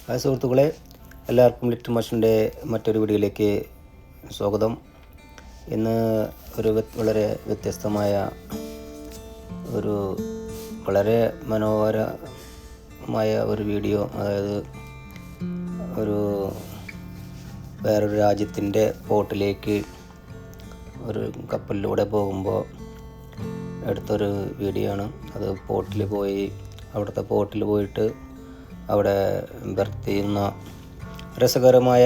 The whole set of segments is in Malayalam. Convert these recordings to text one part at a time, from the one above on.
ഹായ് സുഹൃത്തുക്കളെ, എല്ലാവർക്കും ലിറ്റിൽ മാഷിൻ്റെ മറ്റൊരു വീഡിയോയിലേക്ക് സ്വാഗതം. ഇന്ന് വളരെ വ്യത്യസ്തമായ വളരെ മനോഹരമായ ഒരു വീഡിയോ, അതായത് വേറൊരു രാജ്യത്തിൻ്റെ പോർട്ടിലേക്ക് ഒരു കപ്പലിലൂടെ പോകുമ്പോൾ എടുത്തൊരു വീഡിയോ ആണ്. അത് അവിടുത്തെ പോർട്ടിൽ പോയിട്ട് അവിടെ ബർത്ത് ചെയ്യുന്ന രസകരമായ,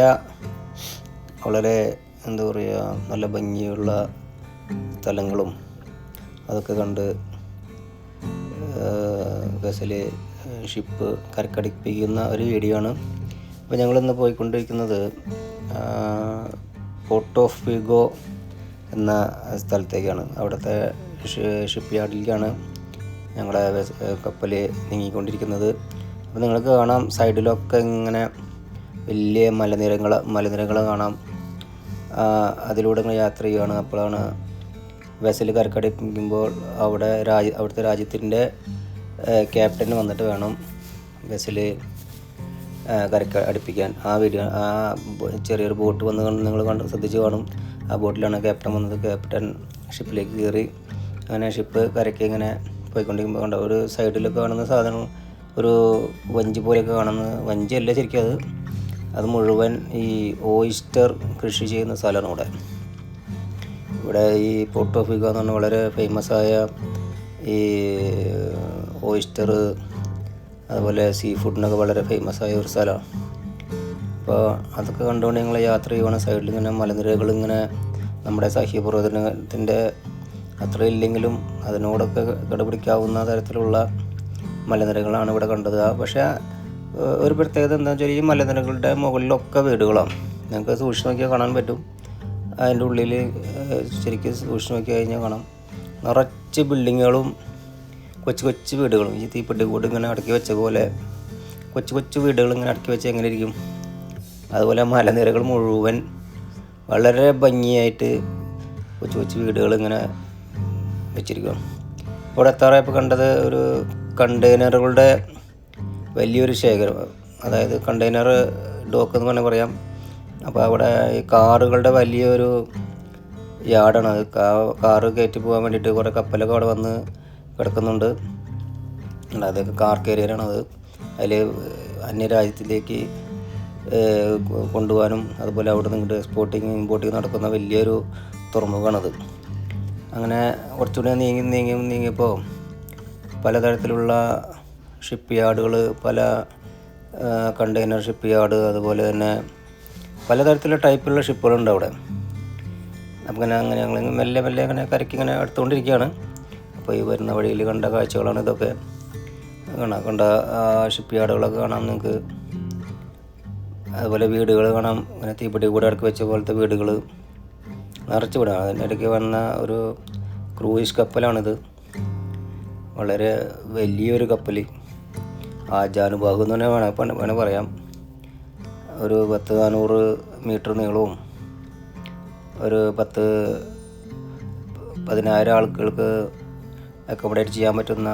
വളരെ നല്ല ഭംഗിയുള്ള സ്ഥലങ്ങളും അതൊക്കെ കണ്ട് ഷിപ്പ് കരക്കടിപ്പിക്കുന്ന ഒരു വീഡിയോ ആണ്. അപ്പോൾ ഞങ്ങളിന്ന് പോയിക്കൊണ്ടിരിക്കുന്നത് പോർട്ട് ഓഫ് വിഗോ എന്ന സ്ഥലത്തേക്കാണ്. അവിടുത്തെ ഷിപ്പ് യാർഡിലേക്കാണ് ഞങ്ങളുടെ കപ്പൽ നീങ്ങിക്കൊണ്ടിരിക്കുന്നത്. അപ്പോൾ നിങ്ങൾക്ക് കാണാം, സൈഡിലൊക്കെ ഇങ്ങനെ വലിയ മലനിരകൾ കാണാം. അതിലൂടെ ഇങ്ങനെ യാത്ര ചെയ്യുകയാണ്. അപ്പോഴാണ് വെസൽ കരക്കടിപ്പിക്കുമ്പോൾ അവിടുത്തെ രാജ്യത്തിൻ്റെ ക്യാപ്റ്റൻ വന്നിട്ട് വേണം വെസൽ അടുപ്പിക്കാൻ. ആ ചെറിയൊരു ബോട്ട് വന്ന് നിങ്ങൾ ശ്രദ്ധിച്ച് കാണും. ആ ബോട്ടിലാണ് ക്യാപ്റ്റൻ വന്നത്. ക്യാപ്റ്റൻ ഷിപ്പിലേക്ക് കയറി അങ്ങനെ ഷിപ്പ് കരയ്ക്ക് ഇങ്ങനെ പോയിക്കൊണ്ടിരിക്കുമ്പോൾ കണ്ട ഒരു സൈഡിലൊക്കെ കാണുന്ന സാധനം, ഒരു വഞ്ചി പോലെയൊക്കെ കാണുന്നത്. വഞ്ചിയല്ല ശരിക്കും, അത് മുഴുവൻ ഈ ഓയിസ്റ്റർ കൃഷി ചെയ്യുന്ന സ്ഥലമാണ് ഇവിടെ ഈ പോർട്ട് ഓഫ് വിഗോ എന്ന് പറഞ്ഞാൽ വളരെ ഫേമസായ ഈ ഓയിസ്റ്റർ, അതുപോലെ സീ ഫുഡിനൊക്കെ വളരെ ഫേമസായ ഒരു സ്ഥലമാണ്. അപ്പോൾ അതൊക്കെ കണ്ടുകൊണ്ട് ഞങ്ങൾ യാത്ര ചെയ്യുവാണ്. സൈഡിൽ ഇങ്ങനെ മലനിരകൾ, ഇങ്ങനെ നമ്മുടെ സഹ്യപർവ്വതത്തിൻ്റെ അത്ര ഇല്ലെങ്കിലും അതിനോടൊക്കെ കടപിടിക്കാവുന്ന തരത്തിലുള്ള മലനിരകളാണ് ഇവിടെ കണ്ടത്. പക്ഷേ ഒരു പ്രത്യേകത എന്താണെന്ന് വെച്ചാൽ, ഈ മലനിരകളുടെ മുകളിലൊക്കെ വീടുകളാണ്. ഞങ്ങൾക്ക് സൂക്ഷിച്ച് നോക്കിയാൽ കാണാൻ പറ്റും. അതിൻ്റെ ഉള്ളിൽ ശരിക്കും സൂക്ഷിച്ച് നോക്കി കഴിഞ്ഞാൽ കാണാം, നിറച്ച് ബിൽഡിങ്ങുകളും കൊച്ചു വീടുകളും. ഈ തീപ്പെട്ടി കൂട് ഇങ്ങനെ അടക്കി വെച്ച പോലെ കൊച്ചു വീടുകൾ ഇങ്ങനെ അടക്കി വെച്ച് എങ്ങനെ ഇരിക്കും, അതുപോലെ മലനിരകൾ മുഴുവൻ വളരെ ഭംഗിയായിട്ട് കൊച്ചു വീടുകൾ ഇങ്ങനെ വെച്ചിരിക്കും. ഇവിടെ എത്താറായപ്പോൾ കണ്ടത് ഒരു കണ്ടെയ്നറുകളുടെ വലിയൊരു ശേഖരം, അതായത് കണ്ടെയ്നർ ഡോക്ക് എന്ന് വേണമെങ്കിൽ പറയാം. അപ്പോൾ അവിടെ ഈ കാറുകളുടെ വലിയൊരു യാർഡാണ്. അത് കാറ് കയറ്റി പോകാൻ വേണ്ടിയിട്ട് കുറേ കപ്പലൊക്കെ അവിടെ വന്ന് കിടക്കുന്നുണ്ട്. അതൊക്കെ കാർ കാരിയറാണത്. അതിൽ അന്യരാജ്യത്തിലേക്ക് കൊണ്ടുപോകാനും അതുപോലെ അവിടെ നിന്ന് ഇമ്പോർട്ടിങ് നടക്കുന്ന വലിയൊരു തുറമുഖമാണത്. അങ്ങനെ കുറച്ചുകൂടി നീങ്ങിയപ്പോൾ പലതരത്തിലുള്ള ഷിപ്പ് യാർഡുകൾ, പല കണ്ടെയ്നർ ഷിപ്പ് യാർഡ്, അതുപോലെ തന്നെ പലതരത്തിലുള്ള ടൈപ്പിലുള്ള ഷിപ്പുകളുണ്ട് അവിടെ. അപ്പം അങ്ങനെ ഞങ്ങൾ മെല്ലെ അങ്ങനെ കരയ്ക്ക് ഇങ്ങനെ എടുത്തുകൊണ്ടിരിക്കുകയാണ്. അപ്പോൾ ഈ വരുന്ന വഴിയിൽ കണ്ട കാഴ്ചകളാണ് ഇതൊക്കെ. കണ്ട ഷിപ്പ് യാർഡുകളൊക്കെ കാണാം നിങ്ങൾക്ക്. അതുപോലെ വീടുകൾ കാണാം, ഇങ്ങനെ തീപ്പെട്ടി കൂടെ ഇറക്കി വെച്ച പോലത്തെ വീടുകൾ നിറച്ച് വിടാം. അതിൻ്റെ ഇടയ്ക്ക് വന്ന ഒരു ക്രൂയിസ് കപ്പലാണിത്. വളരെ വലിയൊരു കപ്പൽ, ആജാനുബാഹു എന്ന് തന്നെ വേണേൽ പറയാം. ഒരു 10-400 മീറ്റർ നീളവും ഒരു 10,000 ആളുകൾക്ക് അക്കോമഡേറ്റ് ചെയ്യാൻ പറ്റുന്ന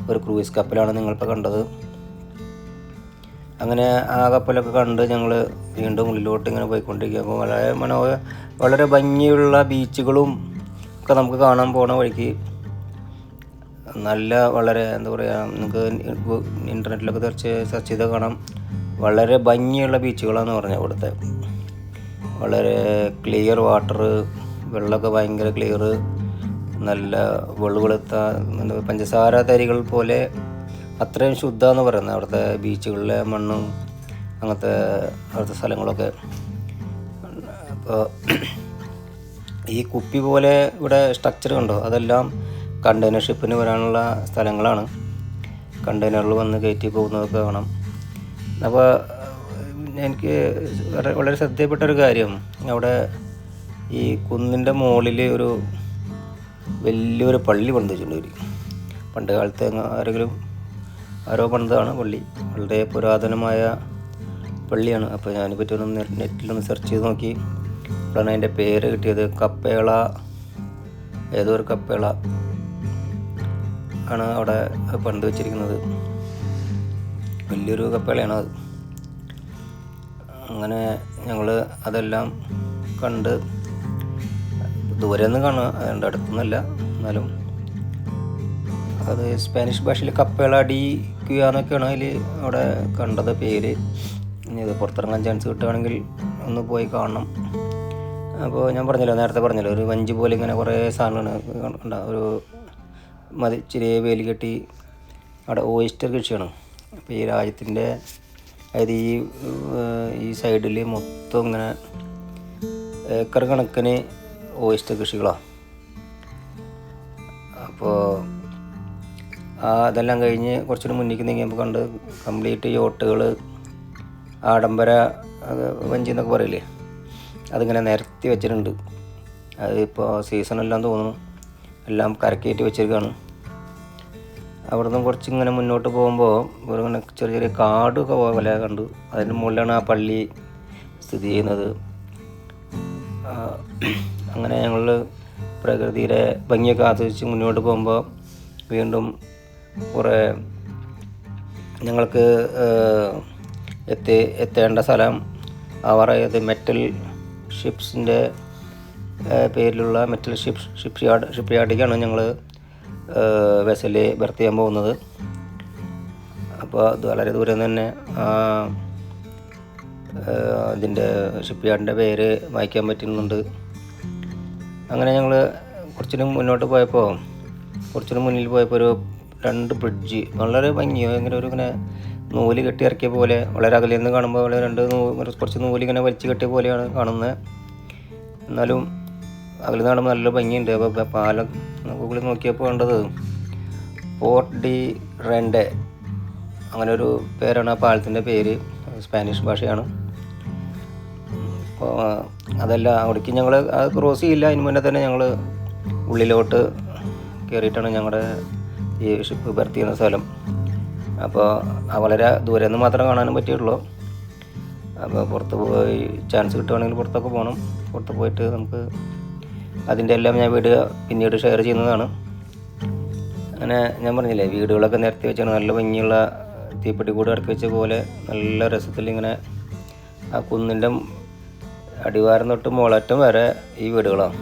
ഒരു ക്രൂയിസ് കപ്പലാണ് നിങ്ങളിപ്പോൾ കണ്ടത്. അങ്ങനെ ആ കപ്പലൊക്കെ കണ്ട് ഞങ്ങൾ വീണ്ടും ഉള്ളിലോട്ട് ഇങ്ങനെ പോയിക്കൊണ്ടിരിക്കുക. അപ്പോൾ വളരെ ഭംഗിയുള്ള ബീച്ചുകളും ഒക്കെ നമുക്ക് കാണാൻ പോണ വഴിക്ക് വളരെ നിങ്ങൾക്ക് ഇൻ്റർനെറ്റിലൊക്കെ സെർച്ച് ചെയ്താൽ കാണാം. വളരെ ഭംഗിയുള്ള ബീച്ചുകളാണെന്ന് പറഞ്ഞാൽ ഇവിടുത്തെ. വളരെ ക്ലിയർ വാട്ടർ, വെള്ളമൊക്കെ ഭയങ്കര ക്ലിയർ, നല്ല വെളുത്ത പഞ്ചസാര തരികൾ പോലെ അത്രയും ശുദ്ധമെന്ന് പറയുന്നത് അവിടുത്തെ ബീച്ചുകളിലെ മണ്ണും അവിടുത്തെ സ്ഥലങ്ങളൊക്കെ. അപ്പോൾ ഈ കുപ്പി പോലെ ഇവിടെ സ്ട്രക്ചർ കണ്ടോ, അതെല്ലാം കണ്ടെയ്നർ ഷിപ്പിന് വരാനുള്ള സ്ഥലങ്ങളാണ്. കണ്ടെയ്നറിൽ വന്ന് കയറ്റി പോകുന്നതൊക്കെ കാണാം. അപ്പോൾ എനിക്ക് വളരെ ശ്രദ്ധയിൽപ്പെട്ടൊരു കാര്യം, അവിടെ ഈ കുന്നിൻ്റെ മുകളിൽ ഒരു വലിയൊരു പള്ളി പണിതിട്ടുണ്ട്. പണ്ട് കാലത്ത് ആരോ പണിതാണ് പള്ളി. വളരെ പുരാതനമായ പള്ളിയാണ്. അപ്പോൾ ഞാനിപ്പറ്റി നെറ്റിലൊന്ന് സെർച്ച് ചെയ്ത് നോക്കി. അപ്പോഴാണ് അതിൻ്റെ പേര് കിട്ടിയത്. കപ്പേള, ഏതോ ഒരു കപ്പേള ആണ് അവിടെ പണിത് വെച്ചിരിക്കുന്നത്. വലിയൊരു കപ്പേളയാണ് അത്. അങ്ങനെ ഞങ്ങൾ അതെല്ലാം കണ്ട് ദൂരെ നിന്ന് കാണുക, അതുകൊണ്ട് അടുത്തൊന്നുമല്ല. എന്നാലും അത് സ്പാനിഷ് ഭാഷയിൽ കപ്പേള ഡി ക്യു എന്നൊക്കെയാണ് അതിൽ അവിടെ കണ്ടത് പേര്. ഇനി ഇത് പുറത്തിറങ്ങാൻ ചാൻസ് കിട്ടുകയാണെങ്കിൽ ഒന്ന് പോയി കാണണം. അപ്പോൾ ഞാൻ പറഞ്ഞല്ലോ, നേരത്തെ പറഞ്ഞല്ലോ, ഒരു വഞ്ചി പോലെ ഇങ്ങനെ കുറേ സാധനമാണ് ഒരു ചെറിയ വേലി കെട്ടി അവിടെ ഓയിസ്റ്റർ കൃഷിയാണ്. അപ്പോൾ ഈ രാജ്യത്തിൻ്റെ അതായത് ഈ സൈഡിൽ മൊത്തം ഇങ്ങനെ ഏക്കർ കണക്കിന് ഓയിസ്റ്റർ കൃഷികളാണ്. അപ്പോൾ അതെല്ലാം കഴിഞ്ഞ് കുറച്ചുകൂടി മുന്നിലേക്ക് നീങ്ങിയപ്പോൾ കണ്ട് കംപ്ലീറ്റ് യോട്ടുകൾ, ആഡംബര വഞ്ചി എന്നൊക്കെ പറയില്ലേ, അതിങ്ങനെ നിരത്തി വെച്ചിട്ടുണ്ട്. അതിപ്പോൾ സീസണെല്ലാം തോന്നുന്നു, എല്ലാം കരക്കേറ്റി വെച്ചിരിക്കുകയാണ്. അവിടെ നിന്ന് കുറച്ച് ഇങ്ങനെ മുന്നോട്ട് പോകുമ്പോൾ ഇങ്ങനെ ചെറിയ ചെറിയ കാടൊക്കെ പോലെ കണ്ടു. അതിൻ്റെ മുകളിലാണ് ആ പള്ളി സ്ഥിതി ചെയ്യുന്നത്. അങ്ങനെ ഞങ്ങൾ പ്രകൃതിയുടെ ഭംഗിയൊക്കെ ആസ്വദിച്ച് മുന്നോട്ട് പോകുമ്പോൾ വീണ്ടും കുറേ ഞങ്ങൾക്ക് എത്തേണ്ട സ്ഥലം ആവാറായത് മെറ്റൽ ഷിപ്സിൻ്റെ പേരിലുള്ള മെറ്റൽ ഷിപ്പ് യാർഡിലേക്കാണ് ഞങ്ങൾ വെസൽ ബർത്ത് ചെയ്യാൻ പോകുന്നത്. അപ്പോൾ അത് വളരെ ദൂരം തന്നെ അതിൻ്റെ ഷിപ്പ് യാർഡിൻ്റെ പേര് വായിക്കാൻ പറ്റുന്നുണ്ട്. അങ്ങനെ ഞങ്ങൾ കുറച്ചുകൂടി മുന്നോട്ട് പോയപ്പോൾ, കുറച്ചുകൂടി മുന്നിൽ പോയപ്പോൾ ഒരു 2 ബ്രിഡ്ജ് വളരെ ഭംഗിയോ ഇങ്ങനെ ഒരു ഇങ്ങനെ നൂല് കെട്ടി ഇറക്കിയ പോലെ, വളരെ അകലിൽ നിന്ന് കാണുമ്പോൾ വളരെ കുറച്ച് നൂലിങ്ങനെ വലിച്ചു കെട്ടിയ പോലെയാണ് കാണുന്നത്. എന്നാലും അകലിൽ കാണുമ്പോൾ നല്ല ഭംഗിയുണ്ട്. അപ്പോൾ പാലം ഗൂഗിളിൽ നോക്കിയപ്പോൾ കണ്ടത് പോർട്ട് ഡി റെൻഡെ, അങ്ങനെ ഒരു പേരാണ് ആ പാലത്തിൻ്റെ പേര്, സ്പാനിഷ് ഭാഷയാണ്. അപ്പോൾ അതല്ല, അവിടേക്ക് ഞങ്ങൾ അത് ക്രോസ് ചെയ്യില്ല, അതിന് മുന്നേ തന്നെ ഞങ്ങൾ ഉള്ളിലോട്ട് കയറിയിട്ടാണ് ഞങ്ങളുടെ ഈ ഷിപ്പ് ബർത്ത് ചെയ്യുന്ന സ്ഥലം. അപ്പോൾ വളരെ ദൂരെ നിന്ന് മാത്രമേ കാണാനും പറ്റിയുള്ളൂ. അപ്പോൾ പുറത്ത് പോയി ചാൻസ് കിട്ടുകയാണെങ്കിൽ പുറത്തൊക്കെ പോകണം. പുറത്ത് പോയിട്ട് നമുക്ക് അതിൻ്റെ എല്ലാം ഞാൻ വീഡിയോ പിന്നീട് ഷെയർ ചെയ്യുന്നതാണ്. അങ്ങനെ ഞാൻ പറഞ്ഞില്ലേ, വീടുകളൊക്കെ നിരത്തി വെച്ചാണ് നല്ല ഭംഗിയുള്ള തീപ്പെട്ടി കൂട് ഇറക്കി വെച്ച പോലെ നല്ല രസത്തിൽ ഇങ്ങനെ ആ കുന്നിൻ്റെ അടിവാരം തൊട്ട് മുകളറ്റം വരെ ഈ വീടുകളാണ്.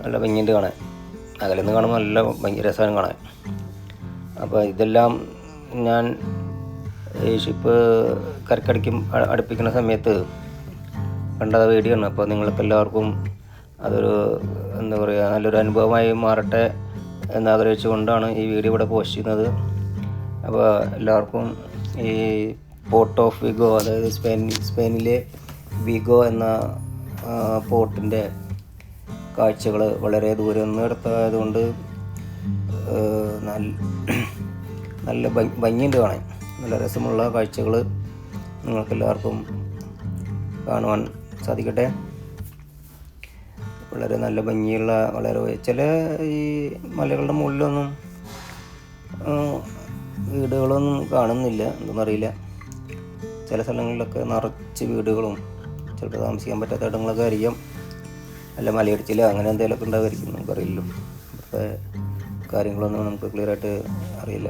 നല്ല ഭംഗിയുണ്ട് കാണാൻ, അകലിൽ നിന്ന് കാണുമ്പോൾ നല്ല ഭംഗി രസമാണ് കാണാൻ. അപ്പോൾ ഇതെല്ലാം ഞാൻ ഈ ഷിപ്പ് അടുപ്പിക്കുന്ന സമയത്ത് കണ്ട വീഡിയോ ആണ്. അപ്പോൾ നിങ്ങൾക്ക് എല്ലാവർക്കും അതൊരു എന്താ പറയുക, നല്ലൊരു അനുഭവമായി മാറട്ടെ എന്നാഗ്രഹിച്ചുകൊണ്ടാണ് ഈ വീഡിയോ ഇവിടെ പോസ്റ്റ് ചെയ്യുന്നത്. അപ്പോൾ എല്ലാവർക്കും ഈ പോർട്ട് ഓഫ് വിഗോ, അതായത് സ്പെയിനിലെ വിഗോ എന്ന പോർട്ടിൻ്റെ കാഴ്ചകൾ വളരെ ദൂരെ നിന്ന് എടുത്തതായതുകൊണ്ട് നല്ല ഭംഗിയുണ്ട് കാണാൻ. നല്ല രസമുള്ള കാഴ്ചകൾ നിങ്ങൾക്കെല്ലാവർക്കും കാണുവാൻ സാധിക്കട്ടെ. വളരെ നല്ല ഭംഗിയുള്ള, വളരെ ചില ഈ മലകളുടെ മുകളിലൊന്നും വീടുകളൊന്നും കാണുന്നില്ല, എന്തെന്നറിയില്ല. ചില സ്ഥലങ്ങളിലൊക്കെ നിറച്ച് വീടുകളും ചിലപ്പോൾ താമസിക്കാൻ പറ്റാത്ത ഇടങ്ങളൊക്കെ ആയിരിക്കും, അല്ല മലയിടിച്ചില്ല അങ്ങനെ എന്തെങ്കിലുമൊക്കെ ഉണ്ടാകുമായിരിക്കും, നമുക്കറിയില്ലല്ലോ. ഇപ്പോഴത്തെ കാര്യങ്ങളൊന്നും നമുക്ക് ക്ലിയറായിട്ട് അറിയില്ല.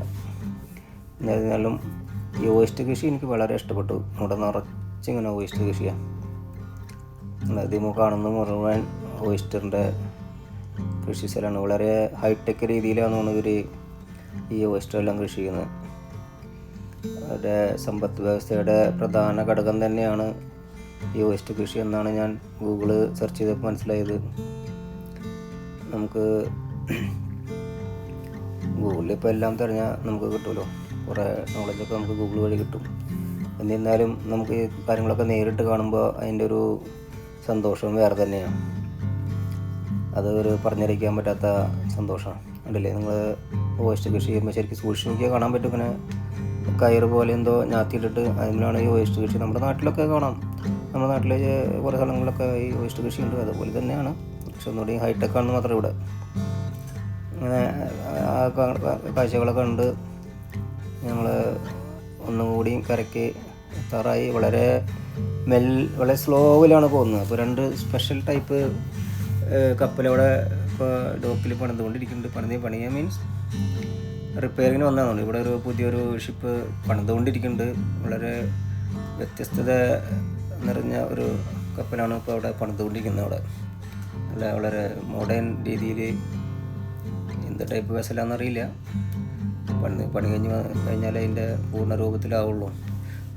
എന്നാലും ഈ ഓയിസ്റ്റർ കൃഷി എനിക്ക് വളരെ ഇഷ്ടപ്പെട്ടു. ഇവിടെ നിറച്ചിങ്ങനെ ഓയിസ്റ്റർ കൃഷിയാണ്. അതിമ കാണുന്ന മുഴുവൻ ഓയിസ്റ്ററിൻ്റെ കൃഷി സ്ഥലമാണ്. വളരെ ഹൈടെക് രീതിയിലാണ് ഇവർ ഈ ഓയിസ്റ്റർ എല്ലാം കൃഷി ചെയ്യുന്നത്. അവരുടെ സമ്പദ് വ്യവസ്ഥയുടെ പ്രധാന ഘടകം തന്നെയാണ് ഈ ഓയിസ്റ്റർ കൃഷി എന്നാണ് ഞാൻ ഗൂഗിള് സെർച്ച് ചെയ്തപ്പോൾ മനസ്സിലായത്. നമുക്ക് ഗൂഗിളിൽ ഇപ്പോൾ എല്ലാം തിരഞ്ഞാൽ നമുക്ക് കിട്ടുമല്ലോ, കുറേ നോളജൊക്കെ നമുക്ക് ഗൂഗിൾ വഴി കിട്ടും. എന്നിരുന്നാലും നമുക്ക് ഈ കാര്യങ്ങളൊക്കെ നേരിട്ട് കാണുമ്പോൾ അതിൻ്റെ ഒരു സന്തോഷം വേറെ തന്നെയാണ്. അത് ഒരു പറഞ്ഞറിയിക്കാൻ പറ്റാത്ത സന്തോഷമാണ്. ഉണ്ടല്ലേ, നിങ്ങൾ ഓയിസ്റ്റർ കൃഷി ചെയ്യുമ്പോൾ ശരിക്കും സൂക്ഷിച്ച് നോക്കിയാൽ കാണാൻ പറ്റും. ഇങ്ങനെ കയറ് പോലെ എന്തോ ഞാത്തിയിട്ടിട്ട് അതിനാണ് ഈ ഓയിസ്റ്റർ കൃഷി. നമ്മുടെ നാട്ടിലൊക്കെ കാണാം, നമ്മുടെ നാട്ടിലെ കുറേ സ്ഥലങ്ങളിലൊക്കെ ഈ ഓയിസ്റ്റർ കൃഷി ഉണ്ട്. അതുപോലെ തന്നെയാണ്, പക്ഷെ ഒന്നുകൂടി ഹൈടെക് ആണെന്ന് മാത്രം ഇവിടെ. അങ്ങനെ ആ കാഴ്ചകളൊക്കെ ഉണ്ട്. ഞങ്ങൾ ഒന്നും കൂടി കരയ്ക്ക് എത്താറായി. വളരെ സ്ലോവിലാണ് പോകുന്നത്. അപ്പോൾ 2 സ്പെഷ്യൽ ടൈപ്പ് കപ്പലവിടെ ഇപ്പോൾ ഡോക്കിൽ പണിതുകൊണ്ടിരിക്കുന്നുണ്ട്. പണിയ മീൻസ് റിപ്പയറിങ്ങിന് വന്നതാണ്. ഇവിടെ പുതിയൊരു ഷിപ്പ് പണിതുകൊണ്ടിരിക്കുന്നുണ്ട്. വളരെ വ്യത്യസ്തത നിറഞ്ഞ ഒരു കപ്പലാണ് ഇപ്പോൾ അവിടെ പണിതുകൊണ്ടിരിക്കുന്നത്. അവിടെ അല്ല വളരെ മോഡേൺ രീതിയിൽ എന്ത് ടൈപ്പ് വെസലാണെന്നറിയില്ല. പണി കഴിഞ്ഞാൽ അതിൻ്റെ പൂർണ്ണ രൂപത്തിലാവുള്ളൂ.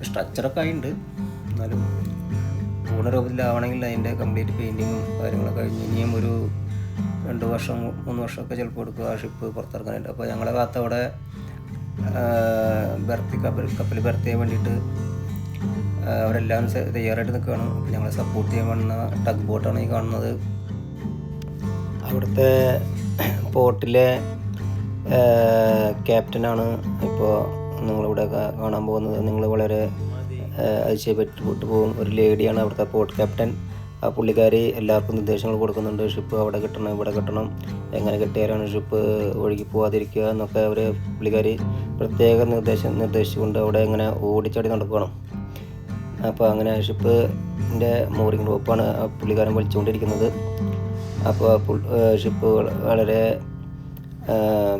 സ്ട്രക്ചറൊക്കെ ആയിട്ടുണ്ട്, എന്നാലും പൂർണ്ണ രൂപത്തിലാവണമെങ്കിൽ അതിൻ്റെ കംപ്ലീറ്റ് പെയിൻറ്റിങ്ങും കാര്യങ്ങളൊക്കെ കഴിഞ്ഞ് ഇനിയും ഒരു 2 വർഷം 3 വർഷമൊക്കെ ചിലപ്പോൾ എടുക്കുക ആ ഷിപ്പ് പുറത്തിറക്കാനായിട്ട്. അപ്പോൾ ഞങ്ങളെ ഭാഗത്ത് അവിടെ കപ്പൽ ബർത്ത് ചെയ്യാൻ വേണ്ടിയിട്ട് അവരെല്ലാം തയ്യാറായിട്ട് നിൽക്കുകയാണ്. അപ്പോൾ ഞങ്ങളെ സപ്പോർട്ട് ചെയ്യാൻ വന്ന ടഗ് ബോട്ടാണ് ഈ കാണുന്നത്. അവിടുത്തെ പോർട്ടിലെ ക്യാപ്റ്റനാണ് ഇപ്പോൾ നിങ്ങളിവിടെ കാണാൻ പോകുന്നത്. നിങ്ങൾ വളരെ അതിശയപ്പെട്ടു പോകും. ഒരു ലേഡിയാണ് അവിടുത്തെ പോർട്ട് ക്യാപ്റ്റൻ. ആ പുള്ളിക്കാരി എല്ലാവർക്കും നിർദ്ദേശങ്ങൾ കൊടുക്കുന്നുണ്ട്. ഷിപ്പ് അവിടെ കിട്ടണം, ഇവിടെ കിട്ടണം, എങ്ങനെ കിട്ടിയാലാണ് ഷിപ്പ് ഒഴുകി പോകാതിരിക്കുക എന്നൊക്കെ പുള്ളിക്കാരി പ്രത്യേക നിർദ്ദേശിച്ചുകൊണ്ട് അവിടെ ഇങ്ങനെ ഓടിച്ചാടി നടക്കണം. അപ്പോൾ അങ്ങനെ ഷിപ്പിൻ്റെ മോറിംഗ് റോപ്പാണ് ആ പുള്ളിക്കാരൻ വലിച്ചുകൊണ്ടിരിക്കുന്നത്. അപ്പോൾ ഷിപ്പ് വളരെ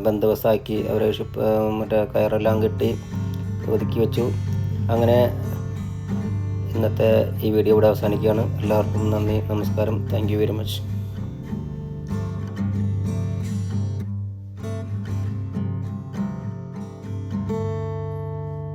ബന്ദോബസ്താക്കി അവർ ഷിപ്പ് മറ്റേ കയറെല്ലാം കെട്ടി ഒതുക്കി വെച്ചു. അങ്ങനെ ഇന്നത്തെ ഈ വീഡിയോ ഇവിടെ അവസാനിക്കുകയാണ്. എല്ലാവർക്കും നന്ദി, നമസ്കാരം. Thank you very much.